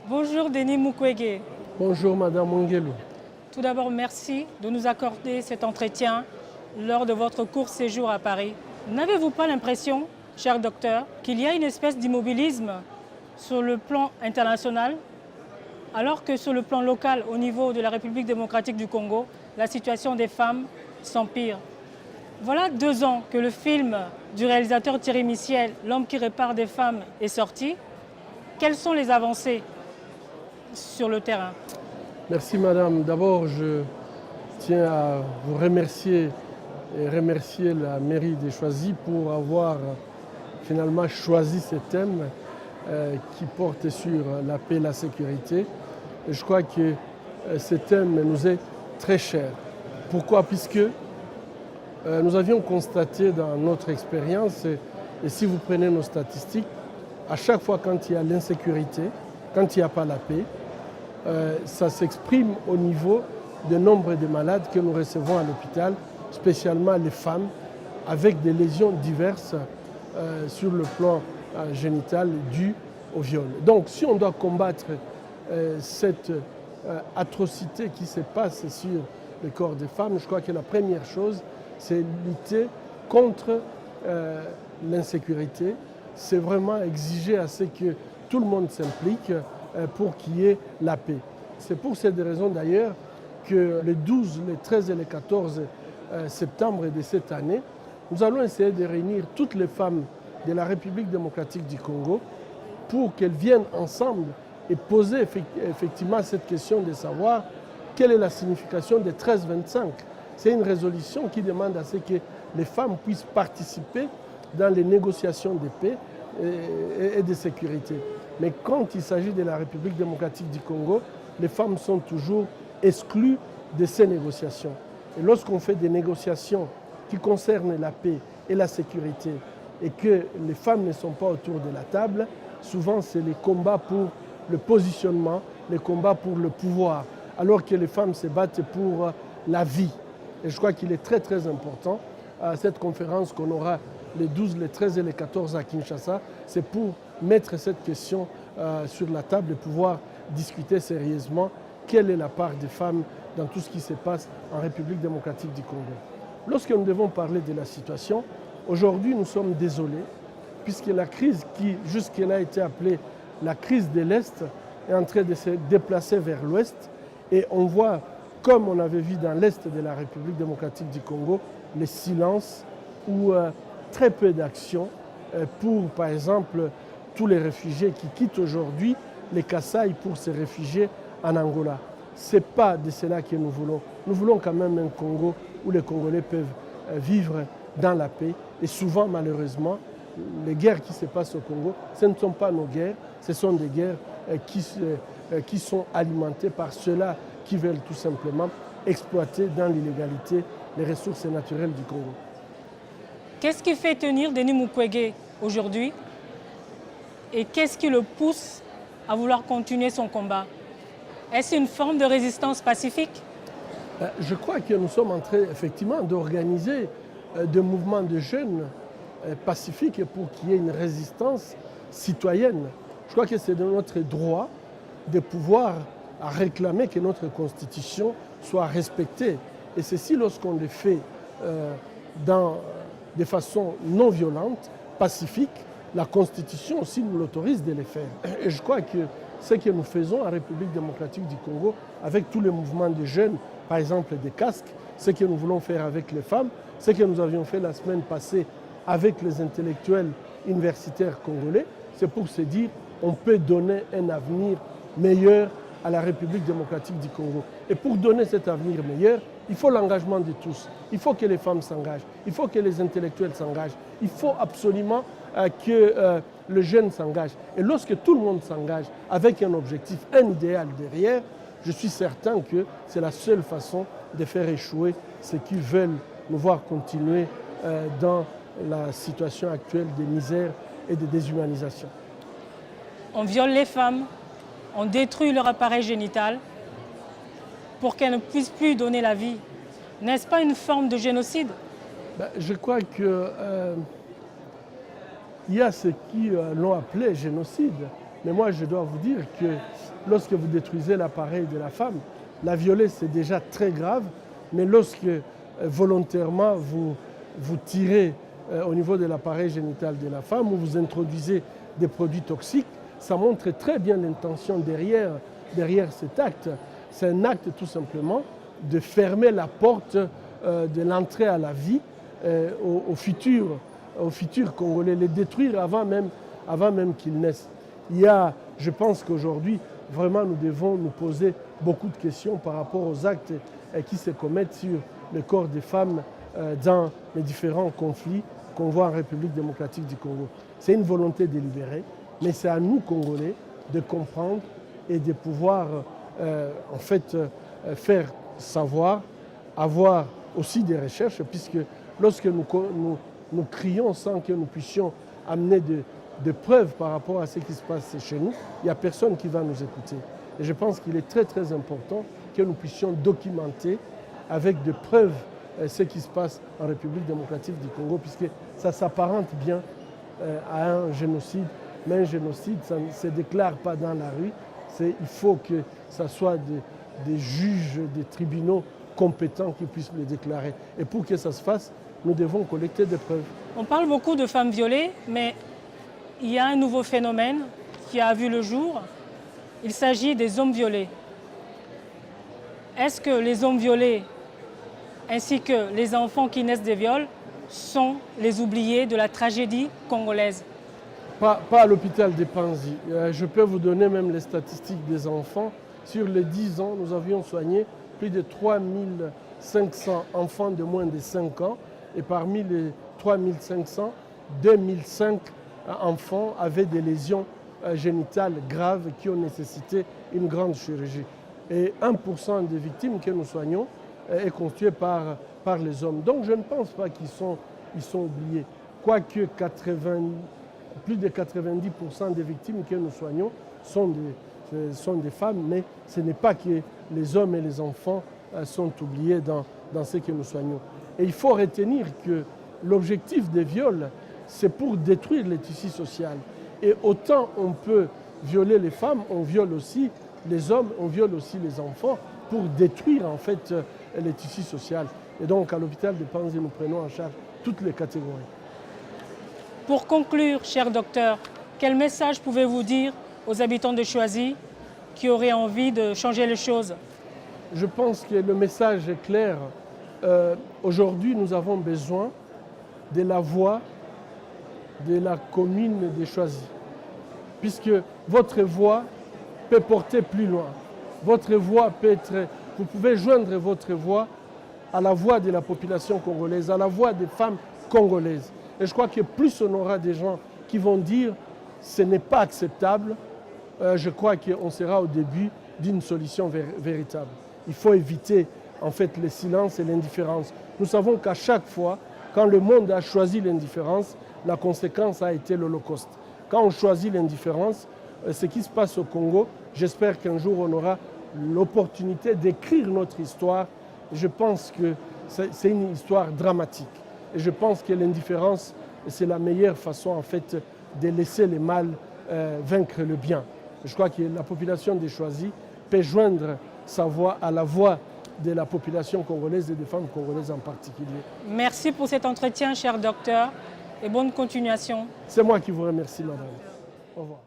Bonjour Denis Mukwege. Bonjour Madame Mongelo. Tout d'abord, merci de nous accorder cet entretien lors de votre court séjour à Paris. N'avez-vous pas l'impression, cher docteur, qu'il y a une espèce d'immobilisme sur le plan international, alors que sur le plan local, au niveau de la République démocratique du Congo, la situation des femmes s'empire? Voilà 2 ans que le film du réalisateur Thierry Missiel, L'homme qui répare des femmes, est sorti. Quelles sont les avancées sur le terrain? Merci Madame. D'abord, je tiens à vous remercier et remercier la mairie de Choisy pour avoir finalement choisi ce thème qui porte sur la paix et la sécurité. Et je crois que ce thème nous est très cher. Pourquoi? Puisque nous avions constaté dans notre expérience, et si vous prenez nos statistiques, à chaque fois quand il y a l'insécurité, quand il n'y a pas la paix, ça s'exprime au niveau du nombre de malades que nous recevons à l'hôpital, spécialement les femmes, avec des lésions diverses sur le plan génital dues au viol. Donc si on doit combattre cette atrocité qui se passe sur le corps des femmes, je crois que la première chose, c'est lutter contre l'insécurité. C'est vraiment exiger à ce que tout le monde s'implique pour qu'il y ait la paix. C'est pour cette raison d'ailleurs que le 12, le 13 et le 14 septembre de cette année, nous allons essayer de réunir toutes les femmes de la République démocratique du Congo pour qu'elles viennent ensemble et poser effectivement cette question de savoir quelle est la signification des 1325. C'est une résolution qui demande à ce que les femmes puissent participer dans les négociations de paix et de sécurité. Mais quand il s'agit de la République démocratique du Congo, les femmes sont toujours exclues de ces négociations. Et lorsqu'on fait des négociations qui concernent la paix et la sécurité et que les femmes ne sont pas autour de la table, souvent c'est les combats pour le positionnement, les combats pour le pouvoir, alors que les femmes se battent pour la vie. Et je crois qu'il est très très important à cette conférence qu'on aura les 12, les 13 et les 14 à Kinshasa, c'est pour mettre cette question sur la table et pouvoir discuter sérieusement quelle est la part des femmes dans tout ce qui se passe en République démocratique du Congo. Lorsque nous devons parler de la situation, aujourd'hui nous sommes désolés puisque la crise qui jusque-là a été appelée la crise de l'Est est en train de se déplacer vers l'Ouest et on voit, comme on avait vu dans l'Est de la République démocratique du Congo, le silence ou très peu d'action pour, par exemple, tous les réfugiés qui quittent aujourd'hui les Kasaï pour se réfugier en Angola. Ce n'est pas de cela que nous voulons. Nous voulons quand même un Congo où les Congolais peuvent vivre dans la paix. Et souvent, malheureusement, les guerres qui se passent au Congo, ce ne sont pas nos guerres, ce sont des guerres qui sont alimentées par ceux-là qui veulent tout simplement exploiter dans l'illégalité les ressources naturelles du Congo. Qu'est-ce qui fait tenir Denis Mukwege aujourd'hui et qu'est-ce qui le pousse à vouloir continuer son combat? Est-ce une forme de résistance pacifique? Je crois que nous sommes en train effectivement d'organiser des mouvements de jeunes pacifiques pour qu'il y ait une résistance citoyenne. Je crois que c'est de notre droit de pouvoir réclamer que notre constitution soit respectée. Et ceci lorsqu'on le fait de façon non violente, pacifique, la Constitution aussi nous l'autorise de le faire. Et je crois que ce que nous faisons en République démocratique du Congo, avec tous les mouvements de jeunes, par exemple des casques, ce que nous voulons faire avec les femmes, ce que nous avions fait la semaine passée avec les intellectuels universitaires congolais, c'est pour se dire on peut donner un avenir meilleur à la République démocratique du Congo. Et pour donner cet avenir meilleur, il faut l'engagement de tous. Il faut que les femmes s'engagent. Il faut que les intellectuels s'engagent. Il faut absolument que le jeune s'engage. Et lorsque tout le monde s'engage avec un objectif, un idéal derrière, je suis certain que c'est la seule façon de faire échouer ceux qui veulent nous voir continuer dans la situation actuelle de misère et de déshumanisation. On viole les femmes, on détruit leur appareil génital pour qu'elles ne puissent plus donner la vie. N'est-ce pas une forme de génocide? Je crois que il y a ceux qui l'ont appelé génocide, Mais moi, je dois vous dire que lorsque vous détruisez l'appareil de la femme, la violer, c'est déjà très grave. Mais lorsque volontairement vous tirez au niveau de l'appareil génital de la femme ou vous introduisez des produits toxiques, ça montre très bien l'intention derrière cet acte. C'est un acte tout simplement de fermer la porte de l'entrée à la vie aux futurs Congolais, les détruire avant même qu'ils naissent. Je pense qu'aujourd'hui, vraiment, nous devons nous poser beaucoup de questions par rapport aux actes qui se commettent sur le corps des femmes dans les différents conflits qu'on voit en République démocratique du Congo. C'est une volonté délibérée, mais c'est à nous, Congolais, de comprendre et de pouvoir faire savoir, avoir aussi des recherches, puisque lorsque nous crions sans que nous puissions amener de preuves par rapport à ce qui se passe chez nous, il n'y a personne qui va nous écouter. Et je pense qu'il est très très important que nous puissions documenter avec des preuves ce qui se passe en République démocratique du Congo, puisque ça s'apparente bien à un génocide. Mais un génocide, ça ne se déclare pas dans la rue. Il faut que ce soit des juges, des tribunaux compétents qui puissent le déclarer. Et pour que ça se fasse, nous devons collecter des preuves. On parle beaucoup de femmes violées, mais il y a un nouveau phénomène qui a vu le jour. Il s'agit des hommes violés. Est-ce que les hommes violés ainsi que les enfants qui naissent des viols sont les oubliés de la tragédie congolaise? Pas à l'hôpital de Panzi. Je peux vous donner même les statistiques des enfants. Sur les 10 ans, nous avions soigné plus de 3500 enfants de moins de 5 ans. Et parmi les 3500, 2005 enfants avaient des lésions génitales graves qui ont nécessité une grande chirurgie. Et 1% des victimes que nous soignons est constitué par les hommes. Donc je ne pense pas qu'ils sont oubliés. Quoique plus de 90% des victimes que nous soignons sont des femmes, mais ce n'est pas que les hommes et les enfants sont oubliés dans ce que nous soignons. Et il faut retenir que l'objectif des viols, c'est pour détruire le tissu social. Et autant on peut violer les femmes, on viole aussi les hommes, on viole aussi les enfants pour détruire en fait le tissu social. Et donc à l'hôpital de Panzi, nous prenons en charge toutes les catégories. Pour conclure, cher docteur, quel message pouvez-vous dire aux habitants de Choisy qui auraient envie de changer les choses? Je pense que le message est clair. Aujourd'hui, nous avons besoin de la voix de la commune de Choisy, puisque votre voix peut porter plus loin. Votre voix peut être... Vous pouvez joindre votre voix à la voix de la population congolaise, à la voix des femmes congolaises. Et je crois que plus on aura des gens qui vont dire « ce n'est pas acceptable », je crois qu'on sera au début d'une solution véritable. Il faut éviter en fait le silence et l'indifférence. Nous savons qu'à chaque fois, quand le monde a choisi l'indifférence, la conséquence a été l'Holocauste. Quand on choisit l'indifférence, ce qui se passe au Congo, j'espère qu'un jour on aura l'opportunité d'écrire notre histoire. Je pense que c'est une histoire dramatique. Et je pense que l'indifférence, c'est la meilleure façon en fait de laisser le mal vaincre le bien. Je crois que la population de Choisy peut joindre sa voix à la voix de la population congolaise et des femmes congolaises en particulier. Merci pour cet entretien, cher docteur, et bonne continuation. C'est moi qui vous remercie, madame. Au revoir.